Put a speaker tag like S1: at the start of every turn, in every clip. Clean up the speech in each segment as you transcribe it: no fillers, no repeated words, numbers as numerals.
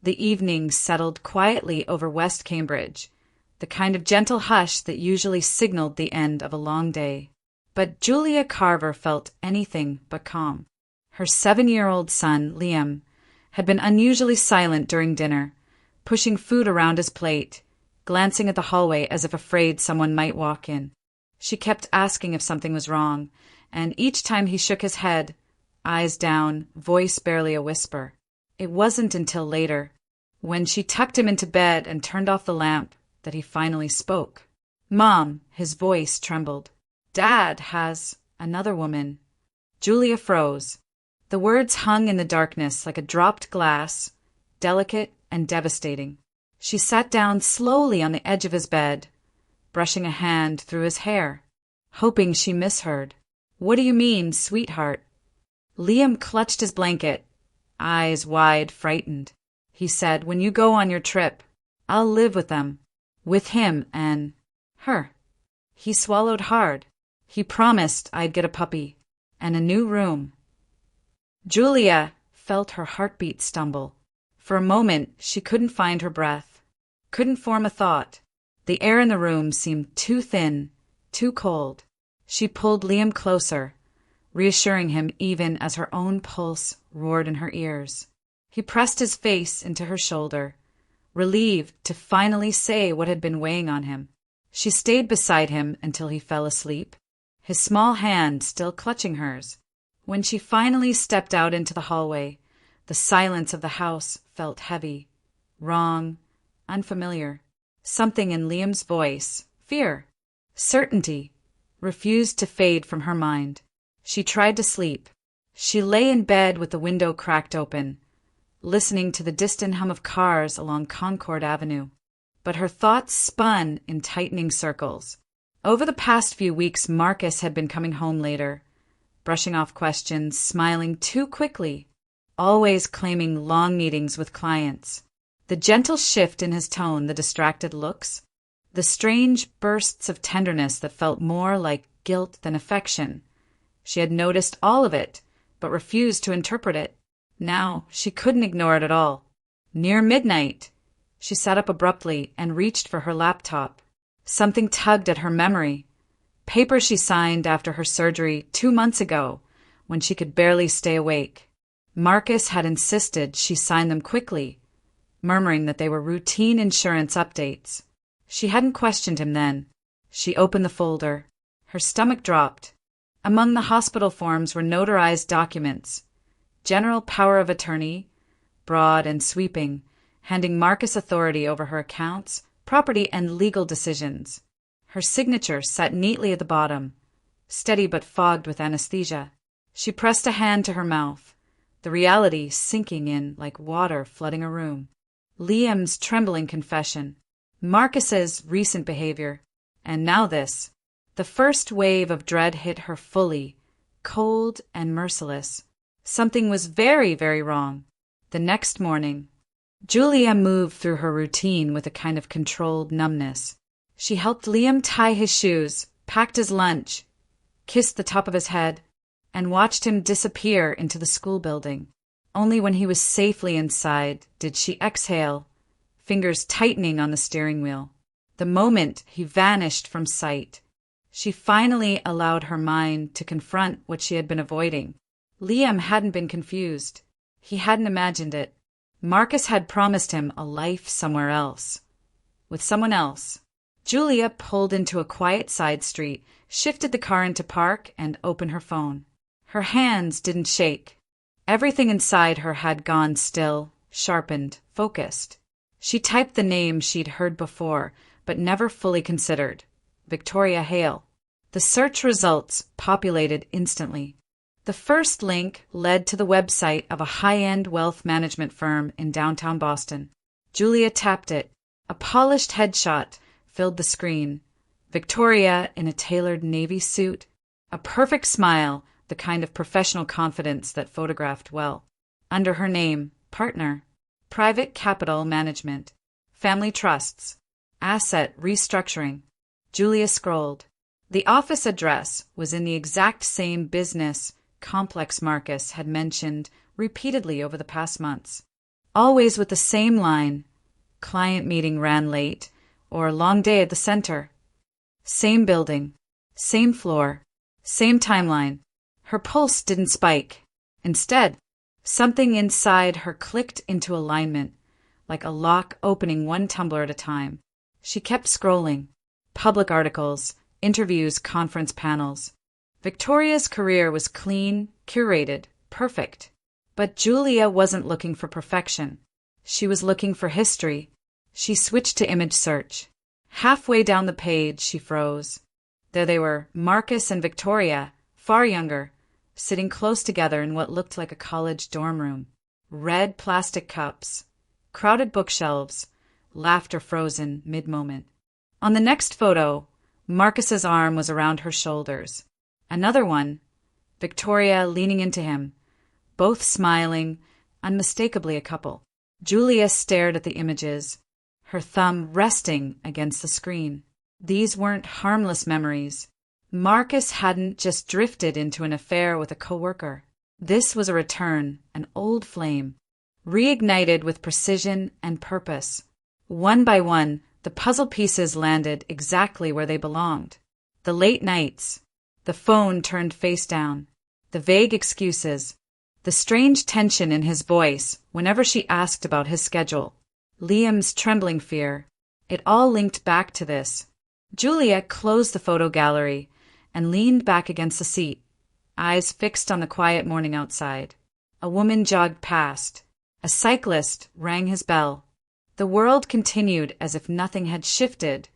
S1: The evening settled quietly over West Cambridge, the kind of gentle hush that usually signaled the end of a long day. But Julia Carver felt anything but calm. Her 7-year-old son, Liam, had been unusually silent during dinner, pushing food around his plate, glancing at the hallway as if afraid someone might walk in. She kept asking if something was wrong, and each time he shook his head, eyes down, voice barely a whisper. It wasn't until later, when she tucked him into bed and turned off the lamp, that he finally spoke. "Mom," his voice trembled. "Dad has another woman." Julia froze. The words hung in the darkness like a dropped glass, delicate and devastating. She sat down slowly on the edge of his bed, brushing a hand through his hair, hoping she misheard. "What do you mean, sweetheart?" Liam clutched his blanket, eyes wide, frightened. He said, "When you go on your trip, I'll live with them. With him and her." He swallowed hard. "He promised I'd get a puppy and a new room." Julia felt her heartbeat stumble. For a moment, she couldn't find her breath, couldn't form a thought. The air in the room seemed too thin, too cold. She pulled Liam closer, reassuring him even as her own pulse roared in her ears. He pressed his face into her shoulder, relieved to finally say what had been weighing on him. She stayed beside him until he fell asleep, his small hand still clutching hers. When she finally stepped out into the hallway, the silence of the house felt heavy, wrong, unfamiliar. Something in Liam's voice, fear, certainty, refused to fade from her mind. She tried to sleep. She lay in bed with the window cracked open, listening to the distant hum of cars along Concord Avenue. But her thoughts spun in tightening circles. Over the past few weeks, Marcus had been coming home later, brushing off questions, smiling too quickly, always claiming long meetings with clients. The gentle shift in his tone, the distracted looks, the strange bursts of tenderness that felt more like guilt than affection. She had noticed all of it, but refused to interpret it. Now she couldn't ignore it at all. Near midnight, she sat up abruptly and reached for her laptop. Something tugged at her memory. Papers she signed after her surgery 2 months ago, when she could barely stay awake. Marcus had insisted she sign them quickly, murmuring that they were routine insurance updates. She hadn't questioned him then. She opened the folder. Her stomach dropped. Among the hospital forms were notarized documents. General power of attorney, broad and sweeping, handing Marcus authority over her accounts, property, and legal decisions. Her signature sat neatly at the bottom, steady but fogged with anesthesia. She pressed a hand to her mouth, the reality sinking in like water flooding a room. Liam's trembling confession, Marcus's recent behavior, and now this. The first wave of dread hit her fully, cold and merciless. Something was very, very wrong. The next morning, Julia moved through her routine with a kind of controlled numbness. She helped Liam tie his shoes, packed his lunch, kissed the top of his head, and watched him disappear into the school building. Only when he was safely inside did she exhale, fingers tightening on the steering wheel. The moment he vanished from sight, she finally allowed her mind to confront what she had been avoiding. Liam hadn't been confused. He hadn't imagined it. Marcus had promised him a life somewhere else, with someone else. Julia pulled into a quiet side street, shifted the car into park, and opened her phone. Her hands didn't shake. Everything inside her had gone still, sharpened, focused. She typed the name she'd heard before, but never fully considered. Victoria Hale. The search results populated instantly. The first link led to the website of a high-end wealth management firm in downtown Boston. Julia tapped it. A polished headshot filled the screen. Victoria in a tailored navy suit. A perfect smile, the kind of professional confidence that photographed well. Under her name, partner, private capital management, family trusts, asset restructuring. Julia scrolled. The office address was in the exact same business complex Marcus had mentioned repeatedly over the past months. always with the same line: client meeting ran late, or long day at the center. Same building, same floor, same timeline. Her pulse didn't spike. Instead, something inside her clicked into alignment, like a lock opening one tumbler at a time. She kept scrolling. Public articles, interviews, conference panels. Victoria's career was clean, curated, perfect. But Julia wasn't looking for perfection. She was looking for history. She switched to image search. Halfway down the page, she froze. There they were, Marcus and Victoria, far younger, sitting close together in what looked like a college dorm room. Red plastic cups, crowded bookshelves, laughter frozen mid-moment. On the next photo, Marcus's arm was around her shoulders. Another one, Victoria leaning into him, both smiling, unmistakably a couple. Julia stared at the images, her thumb resting against the screen. These weren't harmless memories. Marcus hadn't just drifted into an affair with a coworker. This was a return, an old flame, reignited with precision and purpose. One by one, the puzzle pieces landed exactly where they belonged. The late nights, the phone turned face down, the vague excuses, the strange tension in his voice whenever she asked about his schedule, Liam's trembling fear. It all linked back to this. Julia closed the photo gallery and leaned back against the seat, eyes fixed on the quiet morning outside. A woman jogged past. A cyclist rang his bell. The world continued as if nothing had shifted,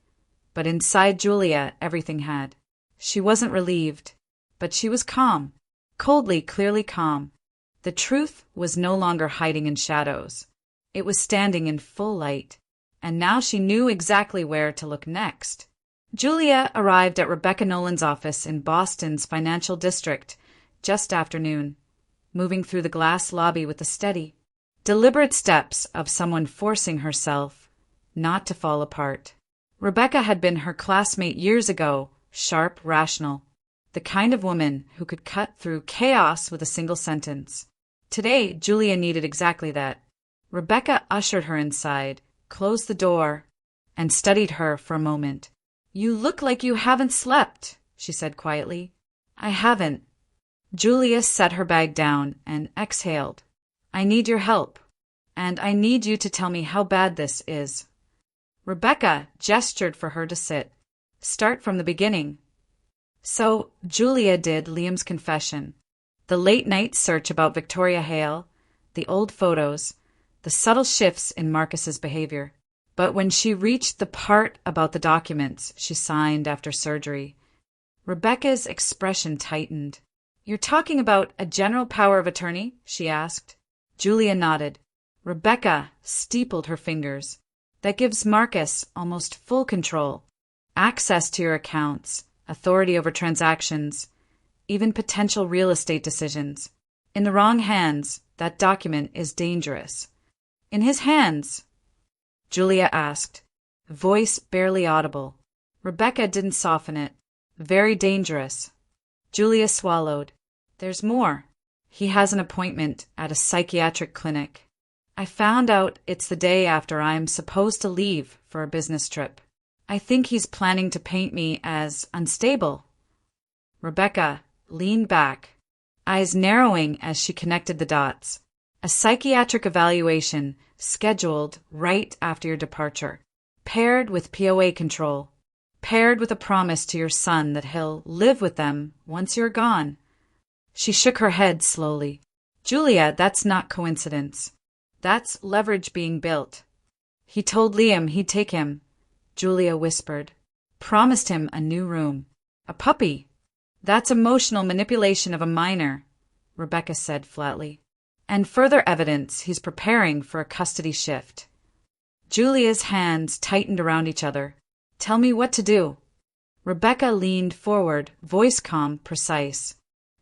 S1: but inside Julia everything had. She wasn't relieved, but she was calm, coldly, clearly calm. The truth was no longer hiding in shadows. It was standing in full light, and now she knew exactly where to look next. Julia arrived at Rebecca Nolan's office in Boston's financial district just after noon, moving through the glass lobby with the steady, deliberate steps of someone forcing herself not to fall apart. Rebecca had been her classmate years ago, sharp, rational, the kind of woman who could cut through chaos with a single sentence. Today, Julia needed exactly that. Rebecca ushered her inside, closed the door, and studied her for a moment. "You look like you haven't slept," she said quietly. "I haven't." Julia set her bag down and exhaled. "I need your help, and I need you to tell me how bad this is." Rebecca gestured for her to sit. "Start from the beginning." So Julia did Liam's confession. The late-night search about Victoria Hale, the old photos, the subtle shifts in Marcus's behavior. But when she reached the part about the documents she signed after surgery, Rebecca's expression tightened. "You're talking about a general power of attorney?" she asked. Julia nodded. Rebecca steepled her fingers. "That gives Marcus almost full control. Access to your accounts, authority over transactions, even potential real estate decisions. In the wrong hands, that document is dangerous." "In his hands?" Julia asked, voice barely audible. Rebecca didn't soften it. "Very dangerous." Julia swallowed. "There's more. He has an appointment at a psychiatric clinic. I found out it's the day after I'm supposed to leave for a business trip. I think he's planning to paint me as unstable." Rebecca leaned back, eyes narrowing as she connected the dots. "A psychiatric evaluation scheduled right after your departure, paired with POA control, paired with a promise to your son that he'll live with them once you're gone." She shook her head slowly. "Julia, that's not coincidence. That's leverage being built. He told Liam he'd take him," Julia whispered. "Promised him a new room. A puppy." "That's emotional manipulation of a minor," Rebecca said flatly. "And further evidence he's preparing for a custody shift." Julia's hands tightened around each other. "Tell me what to do." Rebecca leaned forward, voice calm, precise.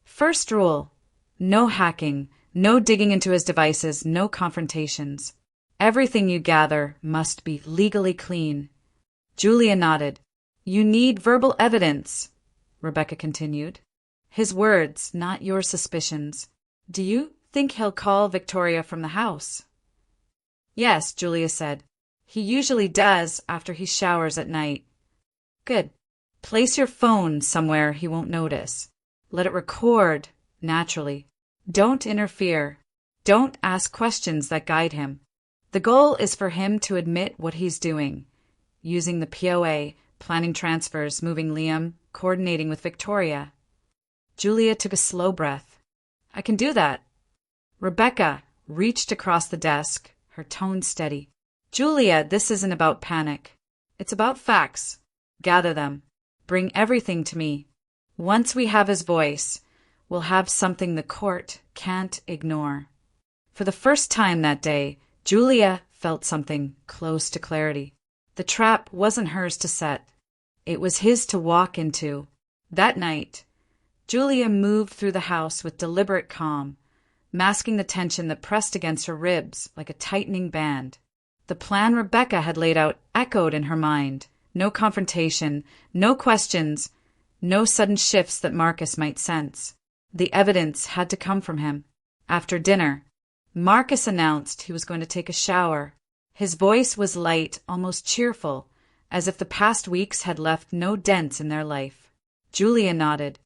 S1: "First rule, no hacking, no digging into his devices, no confrontations. Everything you gather must be legally clean." Julia nodded. "You need verbal evidence," Rebecca continued. "His words, not your suspicions. Do you think he'll call Victoria from the house?" Yes, Julia said. He usually does after he showers at night. Good. Place your phone somewhere he won't notice. Let it record naturally. Don't interfere. Don't ask questions that guide him. The goal is for him to admit what he's doing, using the POA, planning transfers, moving Liam, coordinating with Victoria. Julia took a slow breath. I can do that. Rebecca reached across the desk, her tone steady. Julia, this isn't about panic. It's about facts. Gather them. Bring everything to me. Once we have his voice, we'll have something the court can't ignore. For the first time that day, Julia felt something close to clarity. The trap wasn't hers to set. It was his to walk into. That night, Julia moved through the house with deliberate calm, masking the tension that pressed against her ribs like a tightening band. The plan Rebecca had laid out echoed in her mind. No confrontation, no questions, no sudden shifts that Marcus might sense. The evidence had to come from him. After dinner, Marcus announced he was going to take a shower. His voice was light, almost cheerful, as if the past weeks had left no dents in their life. Julia nodded,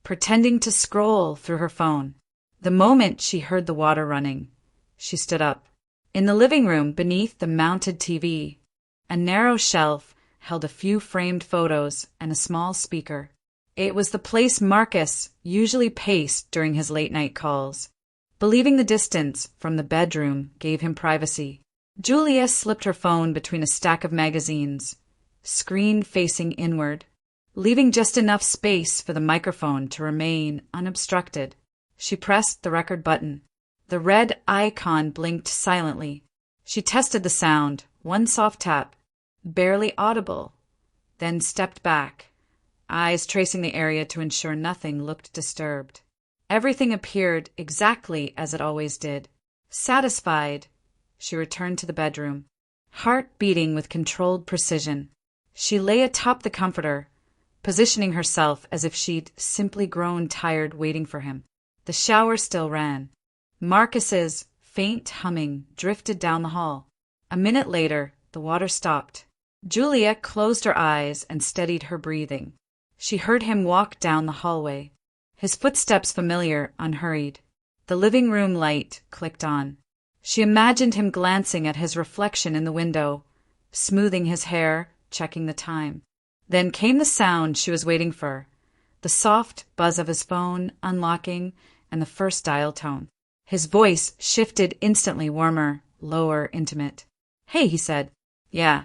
S1: pretending to scroll through her phone. The moment she heard the water running, she stood up. In the living room, beneath the mounted TV, a narrow shelf held a few framed photos and a small speaker. It was the place Marcus usually paced during his late-night calls. Believing the distance from the bedroom gave him privacy, Julia slipped her phone between a stack of magazines, screen facing inward, leaving just enough space for the microphone to remain unobstructed. She pressed the record button. The red icon blinked silently. She tested the sound, one soft tap, barely audible, then stepped back, eyes tracing the area to ensure nothing looked disturbed. Everything appeared exactly as it always did. Satisfied, she returned to the bedroom, heart beating with controlled precision. She lay atop the comforter, positioning herself as if she'd simply grown tired waiting for him. The shower still ran. Marcus's faint humming drifted down the hall. A minute later, the water stopped. Julia closed her eyes and steadied her breathing. She heard him walk down the hallway, his footsteps familiar, unhurried. The living room light clicked on. She imagined him glancing at his reflection in the window, smoothing his hair, checking the time. Then came the sound she was waiting for, the soft buzz of his phone unlocking and the first dial tone. His voice shifted instantly, warmer, lower, intimate. Hey, he said. Yeah.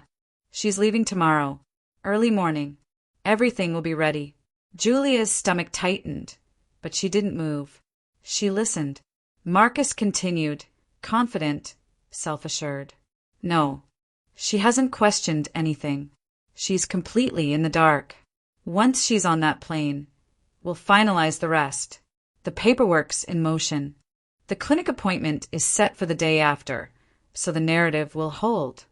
S1: She's leaving tomorrow. Early morning. Everything will be ready. Julia's stomach tightened, but she didn't move. She listened. Marcus continued, confident, self-assured. No, she hasn't questioned anything. She's completely in the dark. Once she's on that plane, we'll finalize the rest. The paperwork's in motion. The clinic appointment is set for the day after, so the narrative will hold.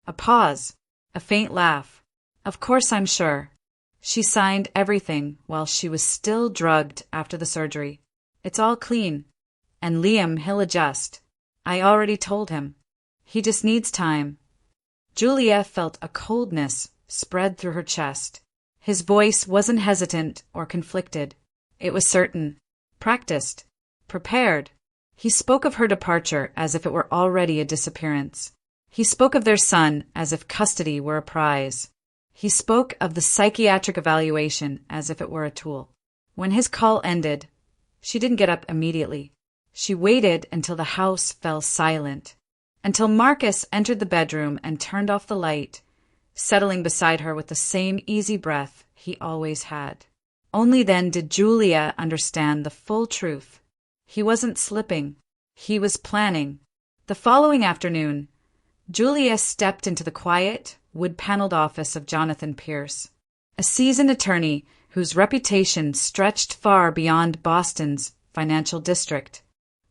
S1: A pause. A faint laugh. Of course, I'm sure. She signed everything while she was still drugged after the surgery. It's all clean. And Liam, he'll adjust. I already told him. He just needs time. Julia felt a coldness spread through her chest. His voice wasn't hesitant or conflicted. It was certain, practiced, prepared. He spoke of her departure as if it were already a disappearance. He spoke of their son as if custody were a prize. He spoke of the psychiatric evaluation as if it were a tool. When his call ended, she didn't get up immediately. She waited until the house fell silent, until Marcus entered the bedroom and turned off the light, settling beside her with the same easy breath he always had. Only then did Julia understand the full truth. He wasn't slipping. He was planning. The following afternoon, Julia stepped into the quiet, wood-paneled office of Jonathan Pierce, a seasoned attorney whose reputation stretched far beyond Boston's financial district.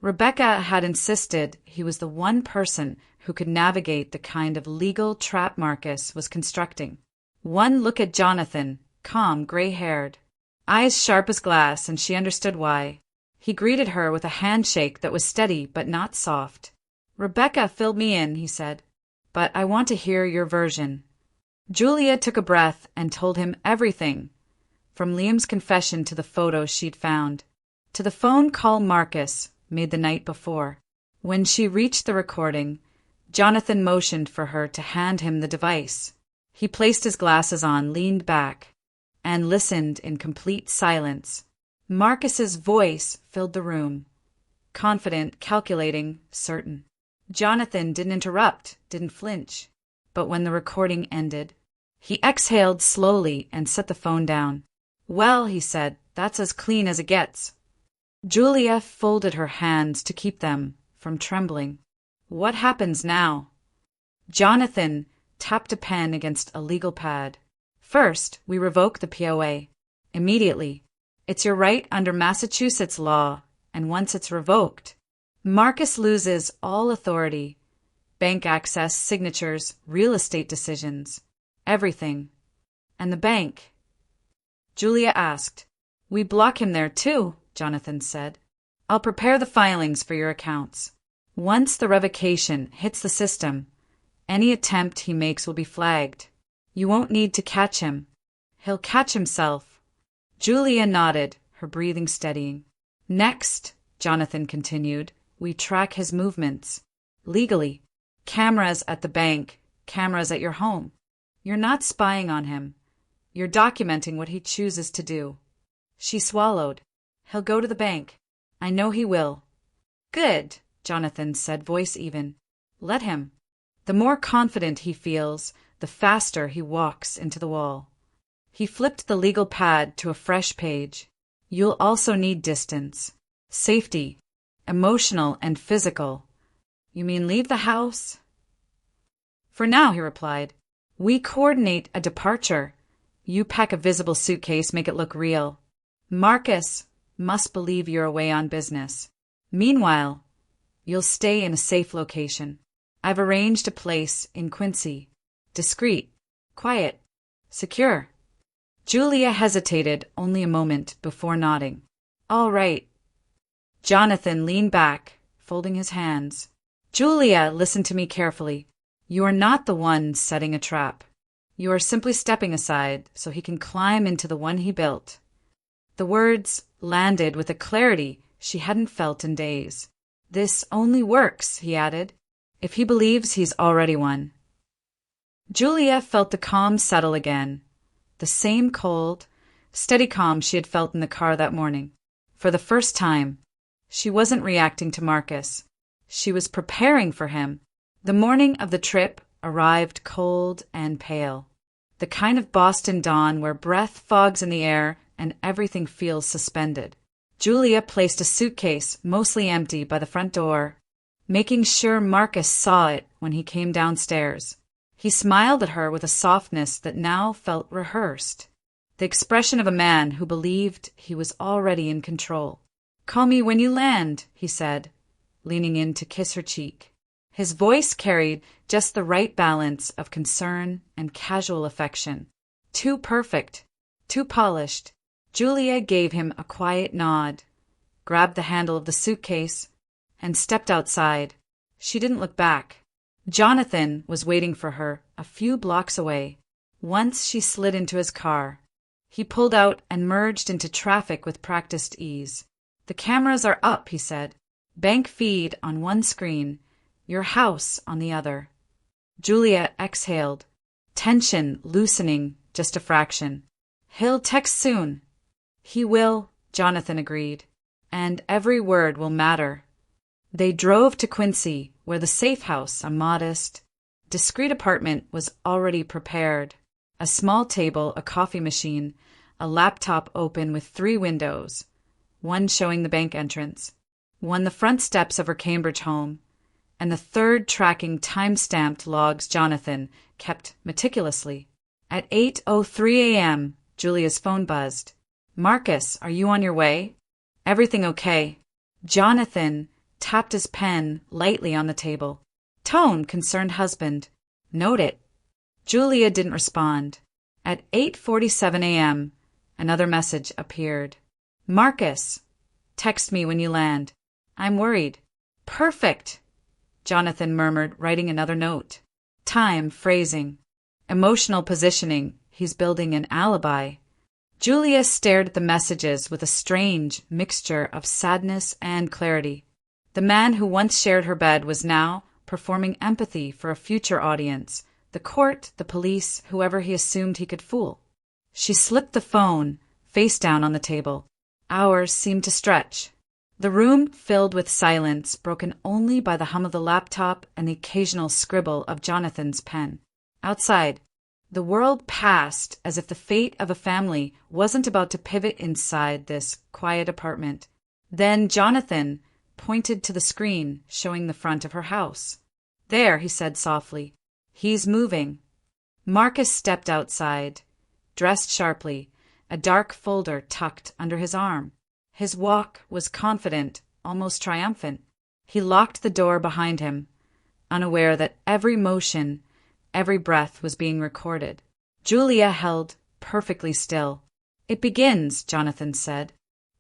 S1: Rebecca had insisted he was the one person who could navigate the kind of legal trap Marcus was constructing. One look at Jonathan, calm, gray-haired, eyes sharp as glass, and she understood why. He greeted her with a handshake that was steady but not soft. Rebecca filled me in, he said, but I want to hear your version. Julia took a breath and told him everything, from Liam's confession to the photos she'd found, to the phone call Marcus made the night before. When she reached the recording, Jonathan motioned for her to hand him the device. He placed his glasses on, leaned back, and listened in complete silence. Marcus's voice filled the room, confident, calculating, certain. Jonathan didn't interrupt, didn't flinch, but when the recording ended, he exhaled slowly and set the phone down. Well, he said, that's as clean as it gets. Julia folded her hands to keep them from trembling. What happens now? Jonathan tapped a pen against a legal pad. First, we revoke the POA. Immediately. It's your right under Massachusetts law, and once it's revoked, Marcus loses all authority. Bank access, signatures, real estate decisions. Everything. And the bank? Julia asked. We block him there too, Jonathan said. I'll prepare the filings for your accounts. Once the revocation hits the system, any attempt he makes will be flagged. You won't need to catch him. He'll catch himself. Julia nodded, her breathing steadying. Next, Jonathan continued, we track his movements. Legally. Cameras at the bank, cameras at your home. You're not spying on him. You're documenting what he chooses to do. She swallowed. He'll go to the bank. I know he will. Good, Jonathan said, voice even. Let him. The more confident he feels, the faster he walks into the wall. He flipped the legal pad to a fresh page. You'll also need distance. Safety. Emotional and physical. You mean leave the house? For now, he replied. We coordinate a departure. You pack a visible suitcase, make it look real. Marcus must believe you're away on business. Meanwhile, you'll stay in a safe location. I've arranged a place in Quincy. Discreet, quiet, secure. Julia hesitated only a moment before nodding. All right. Jonathan leaned back, folding his hands. Julia, listen to me carefully. You are not the one setting a trap. You are simply stepping aside so he can climb into the one he built. The words landed with a clarity she hadn't felt in days. This only works, he added, if he believes he's already won. Julia felt the calm settle again, the same cold, steady calm she had felt in the car that morning. For the first time, she wasn't reacting to Marcus. She was preparing for him. The morning of the trip arrived cold and pale, the kind of Boston dawn where breath fogs in the air and everything feels suspended. Julia placed a suitcase, mostly empty, by the front door, making sure Marcus saw it when he came downstairs. He smiled at her with a softness that now felt rehearsed, the expression of a man who believed he was already in control. Call me when you land, he said, leaning in to kiss her cheek. His voice carried just the right balance of concern and casual affection. Too perfect, too polished. Julia gave him a quiet nod, grabbed the handle of the suitcase, and stepped outside. She didn't look back. Jonathan was waiting for her a few blocks away. Once she slid into his car, he pulled out and merged into traffic with practiced ease. The cameras are up, he said. Bank feed on one screen, your house on the other. Julia exhaled, tension loosening just a fraction. He'll text soon. He will, Jonathan agreed, and every word will matter. They drove to Quincy, where the safe house, a modest, discreet apartment, was already prepared. A small table, a coffee machine, a laptop open with 3 windows, one showing the bank entrance, one the front steps of her Cambridge home, and the third tracking time-stamped logs Jonathan kept meticulously. At 8:03 a.m., Julia's phone buzzed. Marcus, are you on your way? Everything okay? Jonathan tapped his pen lightly on the table. Tone, concerned husband. Note it. Julia didn't respond. At 8:47 a.m., another message appeared. Marcus, text me when you land. I'm worried. Perfect. Jonathan murmured, writing another note. Time, phrasing. Emotional positioning, he's building an alibi. Julia stared at the messages with a strange mixture of sadness and clarity. The man who once shared her bed was now performing empathy for a future audience, the court, the police, whoever he assumed he could fool. She slipped the phone face down on the table. Hours seemed to stretch. The room filled with silence, broken only by the hum of the laptop and the occasional scribble of Jonathan's pen. Outside, the world passed as if the fate of a family wasn't about to pivot inside this quiet apartment. Then Jonathan pointed to the screen showing the front of her house. There, he said softly. He's moving. Marcus stepped outside, dressed sharply, a dark folder tucked under his arm. His walk was confident, almost triumphant. He locked the door behind him, unaware that every motion, every breath was being recorded. Julia held perfectly still. It begins, Jonathan said.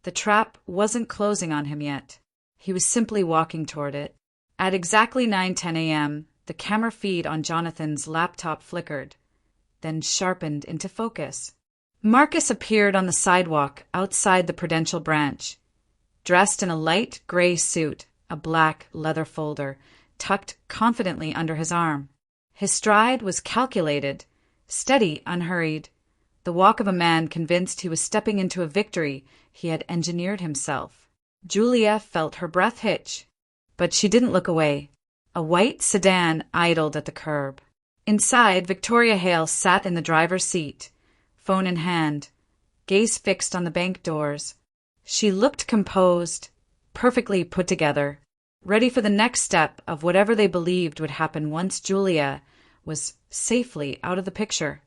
S1: The trap wasn't closing on him yet. He was simply walking toward it. At exactly 9:10 a.m., the camera feed on Jonathan's laptop flickered, then sharpened into focus. Marcus appeared on the sidewalk outside the Prudential branch, dressed in a light gray suit, a black leather folder tucked confidently under his arm. His stride was calculated, steady, unhurried, the walk of a man convinced he was stepping into a victory he had engineered himself. Julia felt her breath hitch, but she didn't look away. A white sedan idled at the curb. Inside, Victoria Hale sat in the driver's seat, phone in hand, gaze fixed on the bank doors. She looked composed, perfectly put together, ready for the next step of whatever they believed would happen once Julia was safely out of the picture.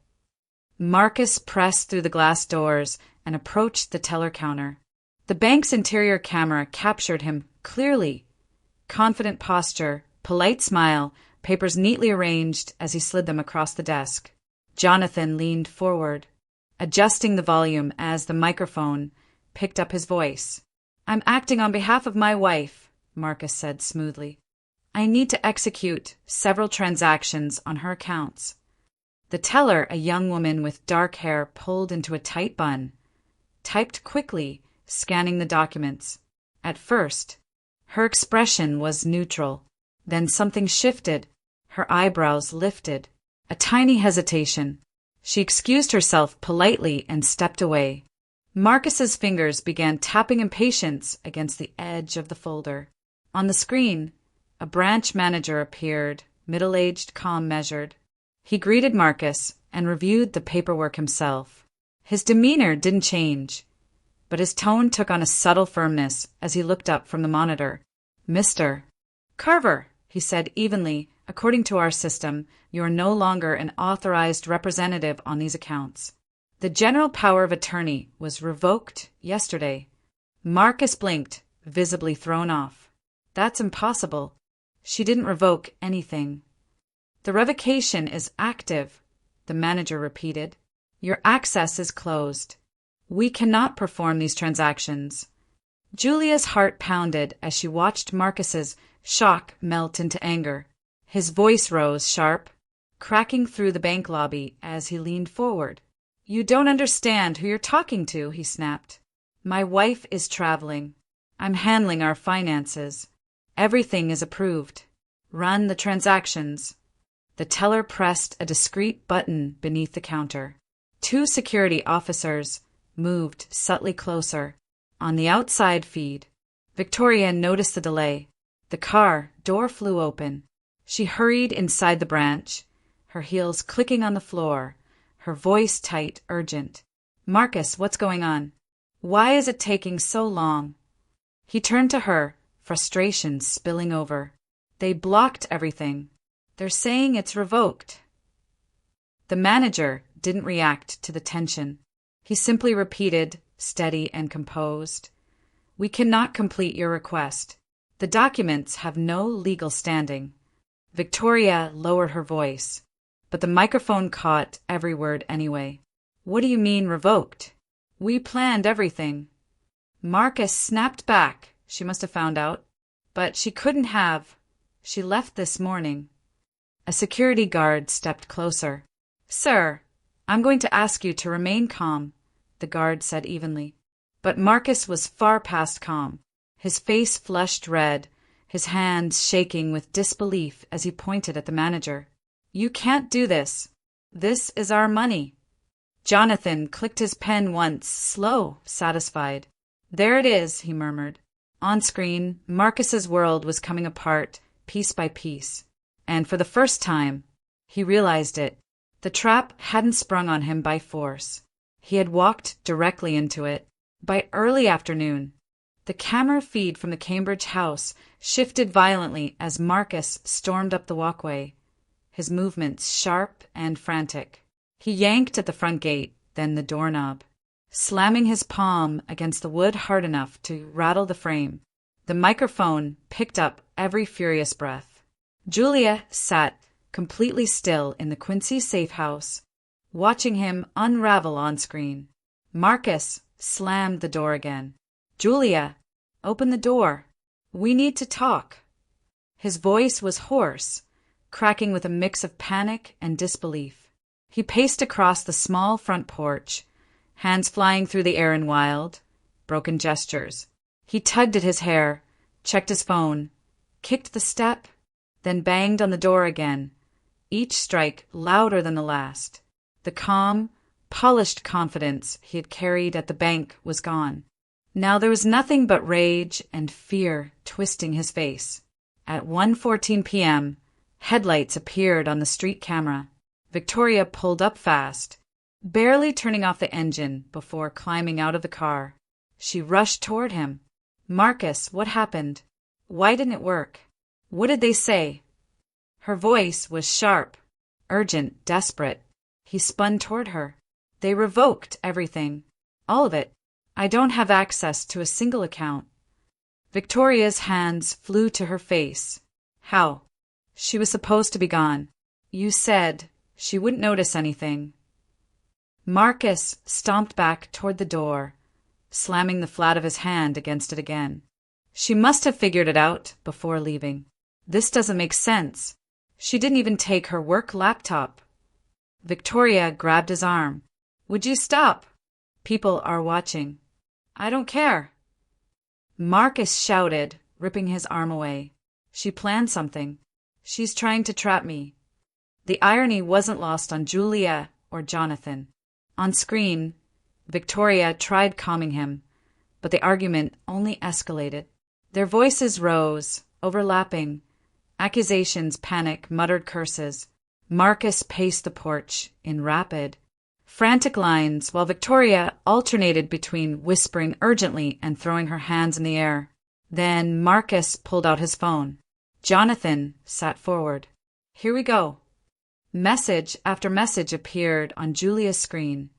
S1: Marcus pressed through the glass doors and approached the teller counter. The bank's interior camera captured him clearly. Confident posture, polite smile, papers neatly arranged as he slid them across the desk. Jonathan leaned forward, adjusting the volume as the microphone picked up his voice. "I'm acting on behalf of my wife," Marcus said smoothly. "I need to execute several transactions on her accounts." The teller, a young woman with dark hair pulled into a tight bun, typed quickly, scanning the documents. At first, her expression was neutral. Then something shifted. Her eyebrows lifted. A tiny hesitation. She excused herself politely and stepped away. Marcus's fingers began tapping impatience against the edge of the folder. On the screen, a branch manager appeared, middle-aged, calm, measured. He greeted Marcus and reviewed the paperwork himself. His demeanor didn't change, but his tone took on a subtle firmness as he looked up from the monitor. "Mr. Carver," he said evenly, "according to our system, you are no longer an authorized representative on these accounts. The general power of attorney was revoked yesterday." Marcus blinked, visibly thrown off. "That's impossible. She didn't revoke anything." "The revocation is active," the manager repeated. "Your access is closed. We cannot perform these transactions." Julia's heart pounded as she watched Marcus's shock melt into anger. His voice rose sharp, cracking through the bank lobby as he leaned forward. "You don't understand who you're talking to," he snapped. "My wife is traveling. I'm handling our finances. Everything is approved. Run the transactions." The teller pressed a discreet button beneath the counter. Two security officers moved subtly closer. On the outside feed, Victoria noticed the delay. The car door flew open. She hurried inside the branch, her heels clicking on the floor, her voice tight, urgent. "Marcus, what's going on? Why is it taking so long?" He turned to her, frustration spilling over. "They blocked everything. They're saying it's revoked." The manager didn't react to the tension. He simply repeated, steady and composed, "We cannot complete your request. The documents have no legal standing." Victoria lowered her voice, but the microphone caught every word anyway. "What do you mean revoked? We planned everything." Marcus snapped back. She must have found out. But she couldn't have. She left this morning. A security guard stepped closer. Sir, I'm going to ask you to remain calm, the guard said evenly. But Marcus was far past calm. His face flushed red, his hands shaking with disbelief as he pointed at the manager. You can't do this. This is our money. Jonathan clicked his pen once, slow, satisfied. There it is, he murmured. On screen, Marcus's world was coming apart, piece by piece. And for the first time, he realized it. The trap hadn't sprung on him by force. He had walked directly into it. By early afternoon, the camera feed from the Cambridge house shifted violently as Marcus stormed up the walkway, his movements sharp and frantic. He yanked at the front gate, then the doorknob, slamming his palm against the wood hard enough to rattle the frame. The microphone picked up every furious breath. Julia sat completely still in the Quincy safe house, watching him unravel on screen. Marcus slammed the door again. Julia, open the door. We need to talk. His voice was hoarse, cracking with a mix of panic and disbelief. He paced across the small front porch, hands flying through the air in wild, broken gestures. He tugged at his hair, checked his phone, kicked the step, then banged on the door again, each strike louder than the last. The calm, polished confidence he had carried at the bank was gone. Now there was nothing but rage and fear twisting his face. At 1:14 p.m., headlights appeared on the street camera. Victoria pulled up fast, barely turning off the engine before climbing out of the car. She rushed toward him. Marcus, what happened? Why didn't it work? What did they say? Her voice was sharp, urgent, desperate. He spun toward her. They revoked everything. All of it. I don't have access to a single account. Victoria's hands flew to her face. How? She was supposed to be gone. You said she wouldn't notice anything. Marcus stomped back toward the door, slamming the flat of his hand against it again. She must have figured it out before leaving. This doesn't make sense. She didn't even take her work laptop. Victoria grabbed his arm. Would you stop? People are watching. I don't care. Marcus shouted, ripping his arm away. She planned something. She's trying to trap me. The irony wasn't lost on Julia or Jonathan. On screen, Victoria tried calming him, but the argument only escalated. Their voices rose, overlapping. Accusations, panic, muttered curses. Marcus paced the porch in rapid, frantic lines while Victoria alternated between whispering urgently and throwing her hands in the air. Then Marcus pulled out his phone. Jonathan sat forward. Here we go. Message after message appeared on Julia's screen.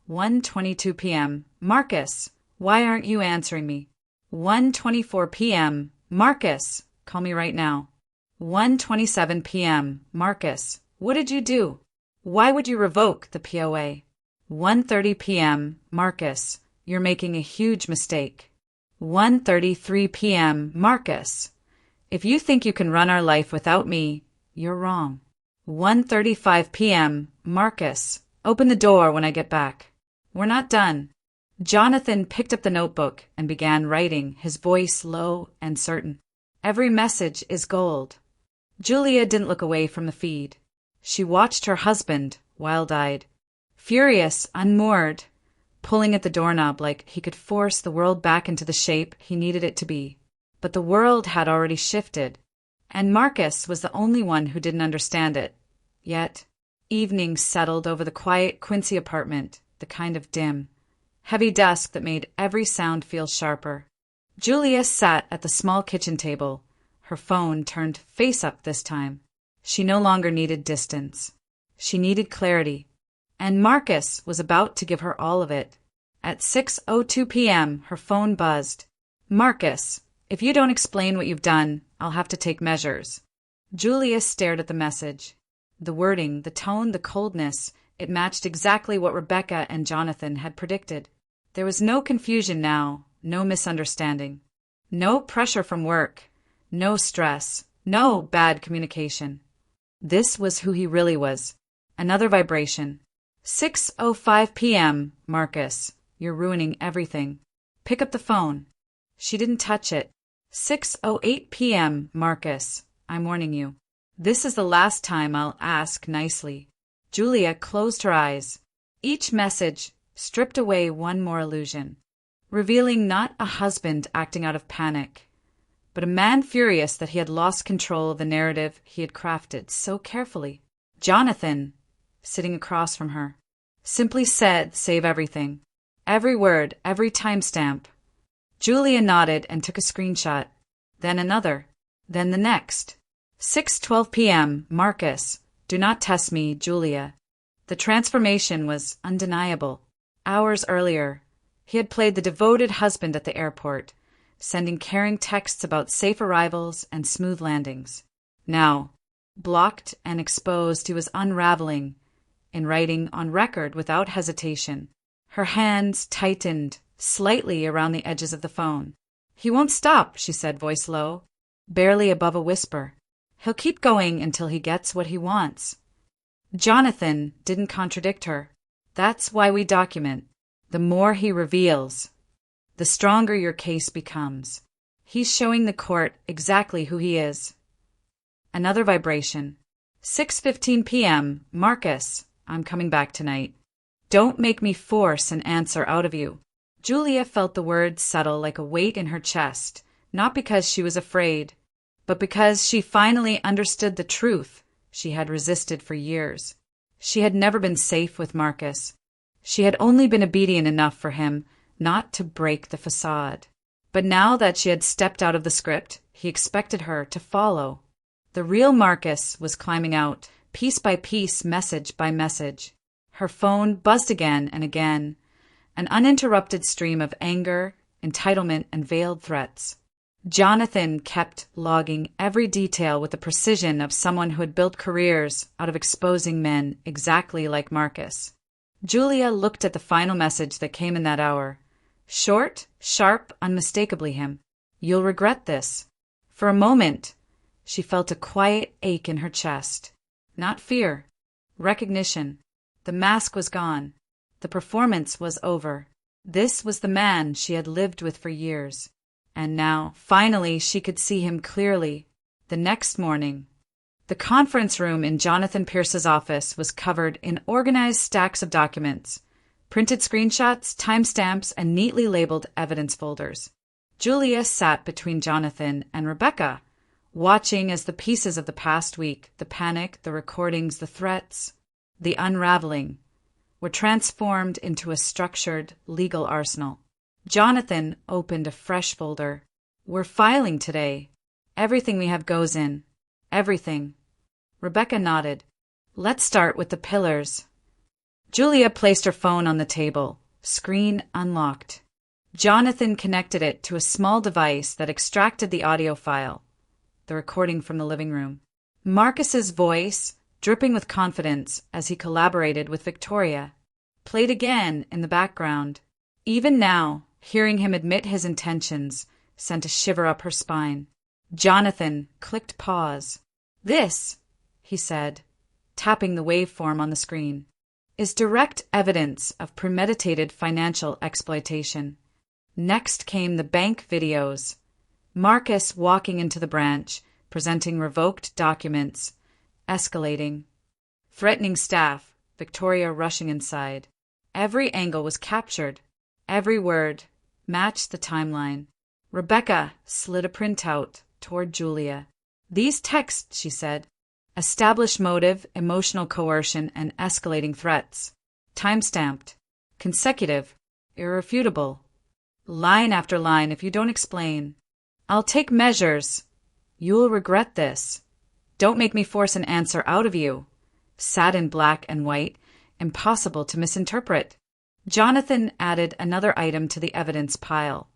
S1: 1:22 p.m. Marcus, why aren't you answering me? 1:24 p.m. Marcus, call me right now. 1:27 p.m. Marcus, what did you do? Why would you revoke the POA? 1:30 p.m. Marcus, you're making a huge mistake. 1:33 p.m. Marcus, if you think you can run our life without me, you're wrong. 1:35 p.m. Marcus, open the door when I get back. We're not done. Jonathan picked up the notebook and began writing, his voice low and certain. Every message is gold. Julia didn't look away from the feed. She watched her husband, wild-eyed, furious, unmoored, pulling at the doorknob like he could force the world back into the shape he needed it to be. But the world had already shifted, and Marcus was the only one who didn't understand it. Yet, evening settled over the quiet Quincy apartment, the kind of dim, heavy dusk that made every sound feel sharper. Julia sat at the small kitchen table, her phone turned face up this time. She no longer needed distance. She needed clarity. And Marcus was about to give her all of it. At 6:02 p.m., her phone buzzed. Marcus, if you don't explain what you've done, I'll have to take measures. Julia stared at the message. The wording, the tone, the coldness, it matched exactly what Rebecca and Jonathan had predicted. There was no confusion now, no misunderstanding. No pressure from work, no stress, No bad communication. This was who he really was. Another vibration. 6:05 p.m., Marcus. You're ruining everything. Pick up the phone. She didn't touch it. 6:08 p.m., Marcus. I'm warning you. This is the last time I'll ask nicely. Julia closed her eyes. Each message stripped away one more illusion, revealing not a husband acting out of panic, but a man furious that he had lost control of the narrative he had crafted so carefully. Jonathan, sitting across from her, simply said, "Save everything." Every word, every timestamp. Julia nodded and took a screenshot. Then another. Then the next. 6:12 p.m., Marcus. Do not test me, Julia. The transformation was undeniable. Hours earlier, he had played the devoted husband at the airport, sending caring texts about safe arrivals and smooth landings. Now, blocked and exposed, he was unraveling, in writing on record without hesitation. Her hands tightened slightly around the edges of the phone. "He won't stop," she said, voice low, barely above a whisper. "He'll keep going until he gets what he wants." Jonathan didn't contradict her. "That's why we document. The more he reveals, the stronger your case becomes. He's showing the court exactly who he is." Another vibration. 6:15 p.m., Marcus. I'm coming back tonight. Don't make me force an answer out of you. Julia felt the words settle like a weight in her chest, not because she was afraid, but because she finally understood the truth she had resisted for years. She had never been safe with Marcus. She had only been obedient enough for him not to break the facade. But now that she had stepped out of the script, he expected her to follow. The real Marcus was climbing out, piece by piece, message by message. Her phone buzzed again and again, an uninterrupted stream of anger, entitlement, and veiled threats. Jonathan kept logging every detail with the precision of someone who had built careers out of exposing men exactly like Marcus. Julia looked at the final message that came in that hour. Short, sharp, unmistakably him. "You'll regret this." For a moment, she felt a quiet ache in her chest. Not fear, recognition. The mask was gone. The performance was over. This was the man she had lived with for years. And now, finally, she could see him clearly. The next morning, the conference room in Jonathan Pierce's office was covered in organized stacks of documents, printed screenshots, timestamps, and neatly labeled evidence folders. Julia sat between Jonathan and Rebecca, watching as the pieces of the past week, the panic, the recordings, the threats, the unraveling, were transformed into a structured legal arsenal. Jonathan opened a fresh folder. "We're filing today. Everything we have goes in. Everything." Rebecca nodded. "Let's start with the pillars." Julia placed her phone on the table, screen unlocked. Jonathan connected it to a small device that extracted the audio file, the recording from the living room. Marcus's voice, dripping with confidence as he collaborated with Victoria, played again in the background. Even now, hearing him admit his intentions sent a shiver up her spine. Jonathan clicked pause. "This," he said, tapping the waveform on the screen, "is direct evidence of premeditated financial exploitation." Next came the bank videos. Marcus walking into the branch, presenting revoked documents, escalating, threatening staff, Victoria rushing inside. Every angle was captured. Every word matched the timeline. Rebecca slid a printout toward Julia. "These texts," she said, "establish motive, emotional coercion, and escalating threats. Time-stamped, consecutive, irrefutable. Line after line if you don't explain. I'll take measures. You'll regret this. Don't make me force an answer out of you." Sat in black and white, impossible to misinterpret. Jonathan added another item to the evidence pile,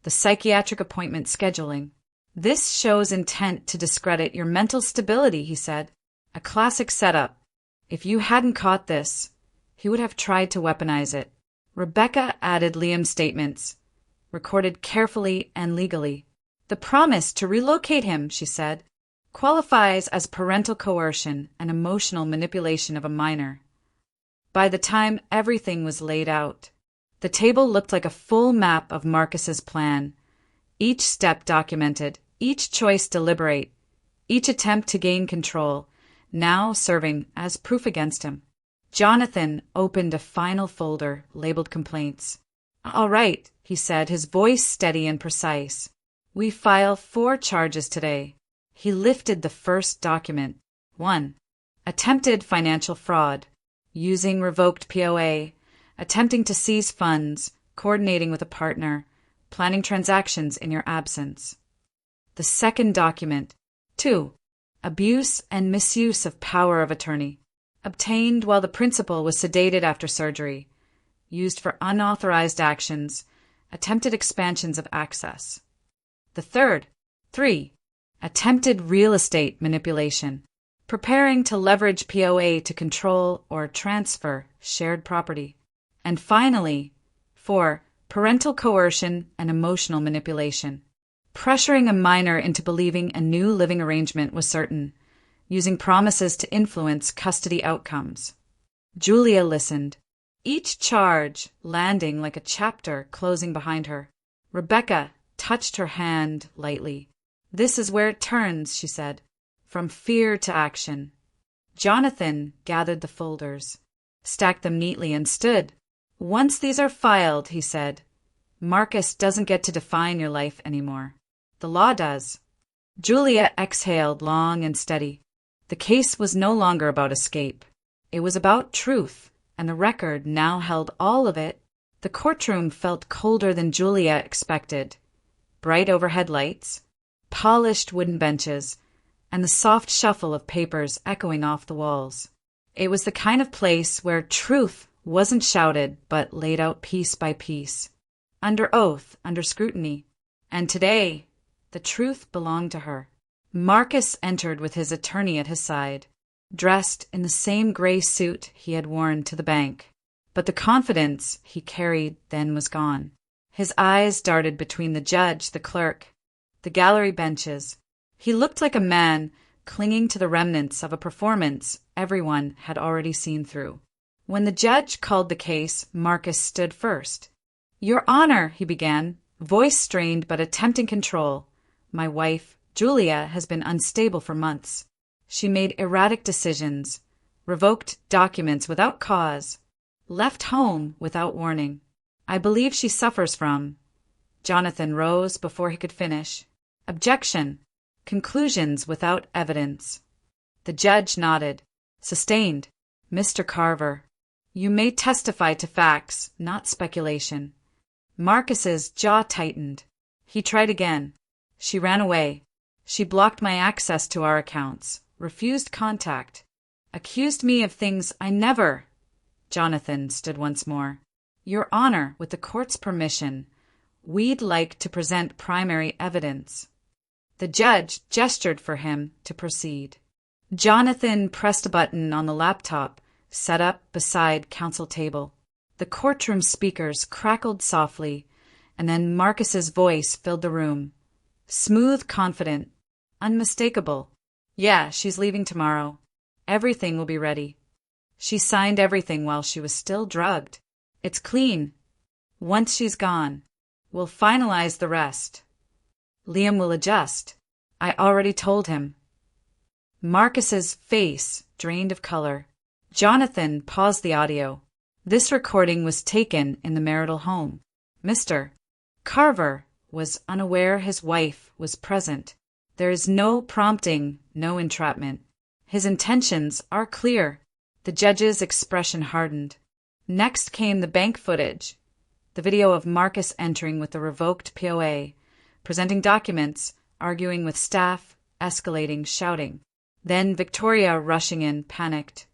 S1: the psychiatric appointment scheduling. "This shows intent to discredit your mental stability," he said. "A classic setup. If you hadn't caught this, he would have tried to weaponize it." Rebecca added Liam's statements, recorded carefully and legally. "The promise to relocate him," she said. qualifies as parental coercion and emotional manipulation of a minor. By the time everything was laid out, the table looked like a full map of Marcus's plan, each step documented, each choice deliberate, each attempt to gain control, now serving as proof against him. Jonathan opened a final folder labeled complaints. "All right," he said, his voice steady and precise. "We file 4 charges today." He lifted the first document. 1. Attempted financial fraud. Using revoked POA. Attempting to seize funds. Coordinating with a partner. Planning transactions in your absence. The second document. 2. Abuse and misuse of power of attorney. Obtained while the principal was sedated after surgery. Used for unauthorized actions. Attempted expansions of access. The third. 3. Attempted real estate manipulation. Preparing to leverage POA to control or transfer shared property. And finally, 4. Parental coercion and emotional manipulation. Pressuring a minor into believing a new living arrangement was certain, using promises to influence custody outcomes. Julia listened, each charge landing like a chapter closing behind her. Rebecca touched her hand lightly. "This is where it turns," she said, "from fear to action." Jonathan gathered the folders, stacked them neatly, and stood. "Once these are filed," he said, "Marcus doesn't get to define your life anymore. The law does." Julia exhaled long and steady. The case was no longer about escape. It was about truth, and the record now held all of it. The courtroom felt colder than Julia expected. Bright overhead lights, polished wooden benches, and the soft shuffle of papers echoing off the walls. It was the kind of place where truth wasn't shouted but laid out piece by piece, under oath, under scrutiny. And today, the truth belonged to her. Marcus entered with his attorney at his side, dressed in the same gray suit he had worn to the bank. But the confidence he carried then was gone. His eyes darted between the judge, the clerk, the gallery benches. He looked like a man clinging to the remnants of a performance everyone had already seen through. When the judge called the case, Marcus stood first. "Your Honor," he began, voice strained but attempting control, "my wife, Julia, has been unstable for months. She made erratic decisions, revoked documents without cause, left home without warning. I believe she suffers from—" Jonathan rose before he could finish. "Objection. Conclusions without evidence." The judge nodded. "Sustained. Mr. Carver, you may testify to facts, not speculation." Marcus's jaw tightened. He tried again. "She ran away. She blocked my access to our accounts, refused contact, accused me of things I never—" Jonathan stood once more. "Your Honor, with the court's permission, we'd like to present primary evidence." The judge gestured for him to proceed. Jonathan pressed a button on the laptop set up beside counsel table. The courtroom speakers crackled softly, and then Marcus's voice filled the room. Smooth, confident, unmistakable. "Yeah, she's leaving tomorrow. Everything will be ready. She signed everything while she was still drugged. It's clean. Once she's gone, we'll finalize the rest. Liam will adjust. I already told him." Marcus's face drained of color. Jonathan paused the audio. This recording was taken in the marital home. Mr. Carver was unaware his wife was present. There is no prompting, no entrapment. His intentions are clear. The judge's expression hardened. Next came the bank footage, the video of Marcus entering with the revoked POA, presenting documents, arguing with staff, escalating, shouting. Then Victoria rushing in, panicked,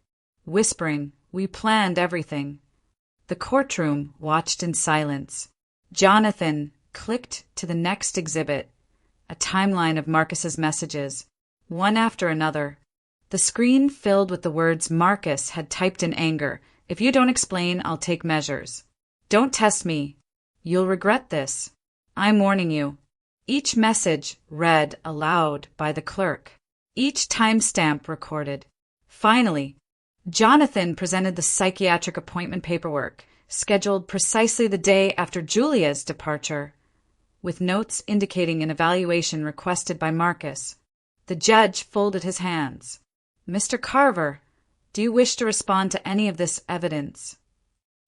S1: whispering, "We planned everything." The courtroom watched in silence. Jonathan clicked to the next exhibit, a timeline of Marcus's messages, one after another. The screen filled with the words Marcus had typed in anger. "If you don't explain, I'll take measures. Don't test me. You'll regret this. I'm warning you." Each message read aloud by the clerk. each timestamp recorded. Finally, Jonathan presented the psychiatric appointment paperwork, scheduled precisely the day after Julia's departure, with notes indicating an evaluation requested by Marcus. The judge folded his hands. "Mr. Carver, do you wish to respond to any of this evidence?"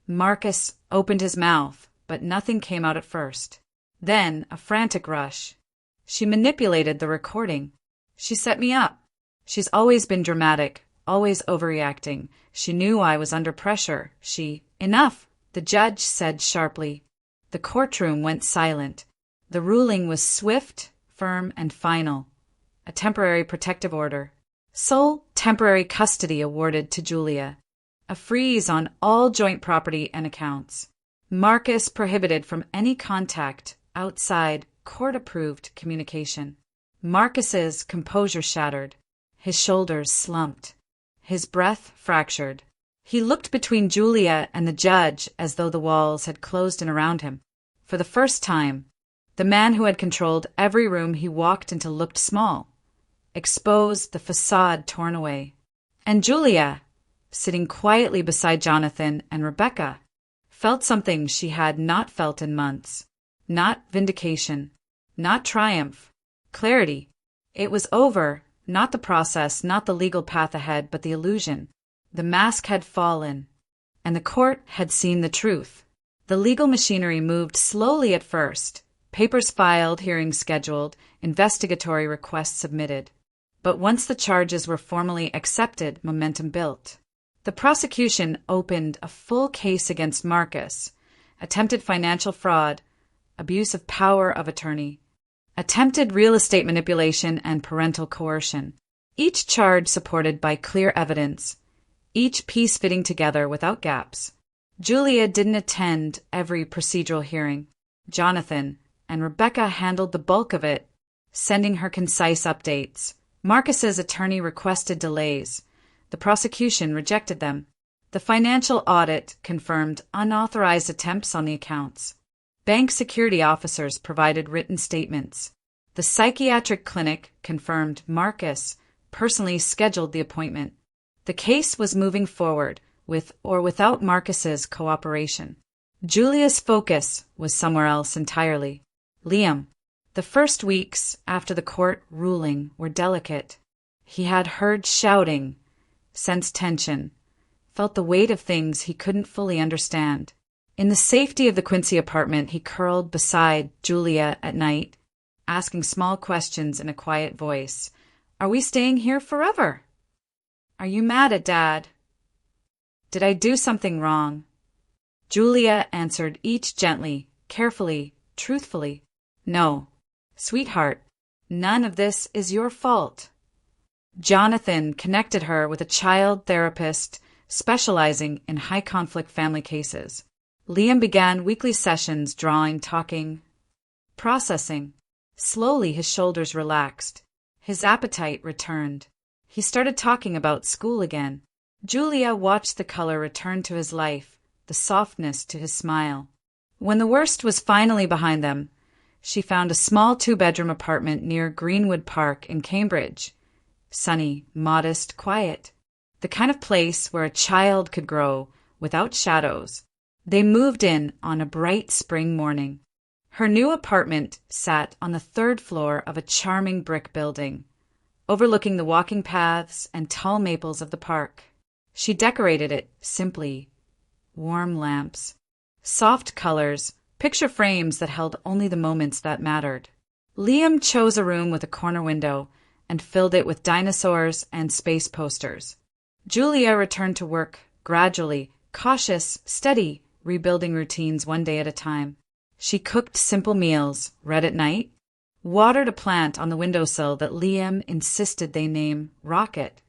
S1: Marcus opened his mouth, but nothing came out at first. Then a frantic rush. "She manipulated the recording. She set me up. She's always been dramatic, always overreacting. She knew I was under pressure. Enough," the judge said sharply. The courtroom went silent. The ruling was swift, firm, and final. A temporary protective order. Sole temporary custody awarded to Julia. A freeze on all joint property and accounts. Marcus prohibited from any contact outside court-approved communication. Marcus's composure shattered. His shoulders slumped. His breath fractured. He looked between Julia and the judge as though the walls had closed in around him. For the first time, the man who had controlled every room he walked into looked small, exposed, the facade torn away. And Julia, sitting quietly beside Jonathan and Rebecca, felt something she had not felt in months. Not vindication, not triumph, clarity. It was over, not the process, not the legal path ahead, but the illusion. The mask had fallen, and the court had seen the truth. The legal machinery moved slowly at first. Papers filed, hearings scheduled, investigatory requests submitted. But once the charges were formally accepted, momentum built. The prosecution opened a full case against Marcus, attempted financial fraud, abuse of power of attorney, attempted real estate manipulation, and parental coercion. Each charge supported by clear evidence, each piece fitting together without gaps. Julia didn't attend every procedural hearing. Jonathan and Rebecca handled the bulk of it, sending her concise updates. Marcus's attorney requested delays. The prosecution rejected them. The financial audit confirmed unauthorized attempts on the accounts. Bank security officers provided written statements. The psychiatric clinic confirmed Marcus personally scheduled the appointment. The case was moving forward, with or without Marcus's cooperation. Julia's focus was somewhere else entirely. Liam. The first weeks after the court ruling were delicate. He had heard shouting, sensed tension, felt the weight of things he couldn't fully understand. In the safety of the Quincy apartment, he curled beside Julia at night, asking small questions in a quiet voice. "Are we staying here forever? Are you mad at Dad? Did I do something wrong?" Julia answered each gently, carefully, truthfully. "No, sweetheart, none of this is your fault." Jonathan connected her with a child therapist specializing in high-conflict family cases. Liam began weekly sessions, drawing, talking, processing. Slowly his shoulders relaxed. His appetite returned. He started talking about school again. Julia watched the color return to his life, the softness to his smile. When the worst was finally behind them, she found a small 2-bedroom apartment near Greenwood Park in Cambridge. Sunny, modest, quiet. The kind of place where a child could grow without shadows. They moved in on a bright spring morning. Her new apartment sat on the 3rd floor of a charming brick building, overlooking the walking paths and tall maples of the park. She decorated it simply. Warm lamps, soft colors, picture frames that held only the moments that mattered. Liam chose a room with a corner window and filled it with dinosaurs and space posters. Julia returned to work, gradually, cautious, steady, rebuilding routines one day at a time. She cooked simple meals, read at night, watered a plant on the windowsill that Liam insisted they name Rocket.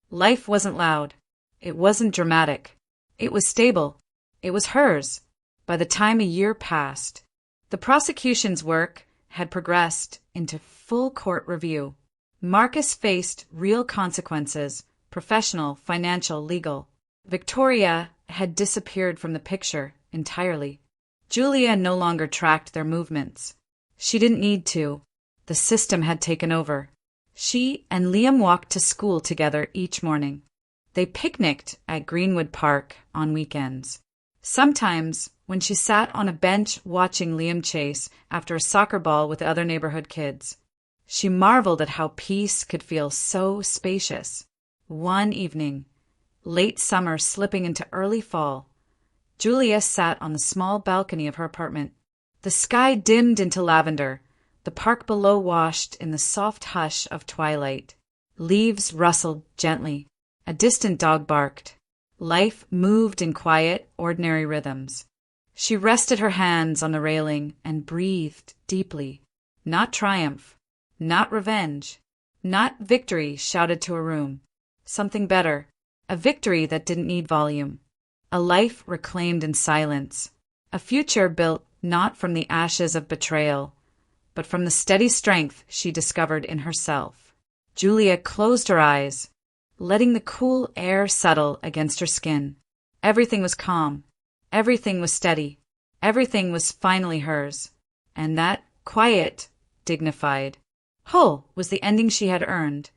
S1: Life wasn't loud. It wasn't dramatic. It was stable. It was hers. By the time a year passed, the prosecution's work had progressed into full court review. Marcus faced real consequences, professional, financial, legal. Victoria had disappeared from the picture entirely. Julia no longer tracked their movements. She didn't need to. The system had taken over. She and Liam walked to school together each morning. They picnicked at Greenwood Park on weekends. Sometimes, when she sat on a bench watching Liam chase after a soccer ball with other neighborhood kids, she marveled at how peace could feel so spacious. One evening, late summer slipping into early fall, Julia sat on the small balcony of her apartment. The sky dimmed into lavender, the park below washed in the soft hush of twilight. Leaves rustled gently. A distant dog barked. Life moved in quiet, ordinary rhythms. She rested her hands on the railing and breathed deeply. Not triumph, not revenge, not victory shouted to a room. Something better, a victory that didn't need volume. A life reclaimed in silence. A future built not from the ashes of betrayal, but from the steady strength she discovered in herself. Julia closed her eyes, letting the cool air settle against her skin. Everything was calm. Everything was steady. Everything was finally hers. And that, quiet, dignified, whole was the ending she had earned.